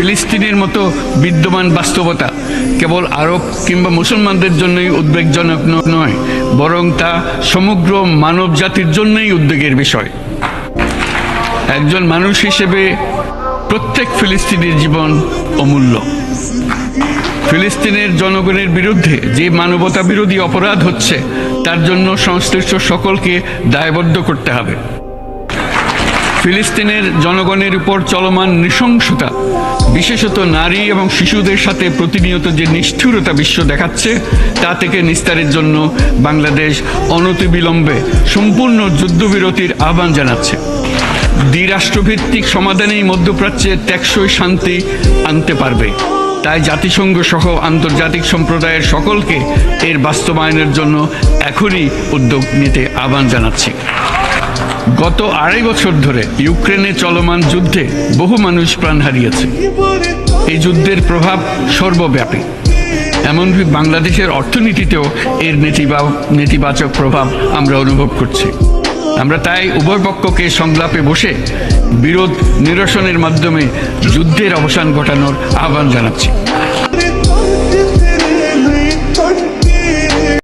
ফিলিস্তিনের মতো বিদ্যমান বাস্তবতা কেবল আরব কিংবা মুসলমানদের জন্যই উদ্বেগজনক নয়, বরং তা সমগ্র মানব জাতির জন্যই উদ্বেগের বিষয়। একজন মানুষ হিসেবে প্রত্যেক ফিলিস্তিনির জীবন অমূল্য। ফিলিস্তিনের জনগণের বিরুদ্ধে যে মানবতা বিরোধী অপরাধ হচ্ছে তার জন্য সংশ্লিষ্ট সকলকে দায়বদ্ধ করতে হবে। ফিলিস্তিনের জনগণের উপর চলমান নৃশংসতা, বিশেষত নারী এবং শিশুদের সাথে প্রতিনিয়ত যে নিষ্ঠুরতা বিশ্ব দেখাচ্ছে, তা থেকে নিস্তারের জন্য বাংলাদেশ অনতিবিলম্বে সম্পূর্ণ যুদ্ধবিরতির আহ্বান জানাচ্ছে। দ্বিরাষ্ট্রভিত্তিক সমাধানেই মধ্যপ্রাচ্যে টেকসই শান্তি আনতে পারবে। তাই জাতিসংঘ সহ আন্তর্জাতিক সম্প্রদায়ের সকলকে এর বাস্তবায়নের জন্য এখনই উদ্যোগ নিতে আহ্বান জানাচ্ছি। গত 2.5 বছর ধরে ইউক্রেনে চলমান যুদ্ধে বহু মানুষ প্রাণ হারিয়েছে। এই যুদ্ধের প্রভাব সর্বব্যাপী, এমনকি বাংলাদেশের অর্থনীতিতেও এর নেতিবাচক প্রভাব আমরা অনুভব করছি। আমরা তাই উভয় পক্ষকে সংলাপে বসে বিরোধ নিরসনের মাধ্যমে যুদ্ধের অবসান ঘটানোর আহ্বান জানাচ্ছি।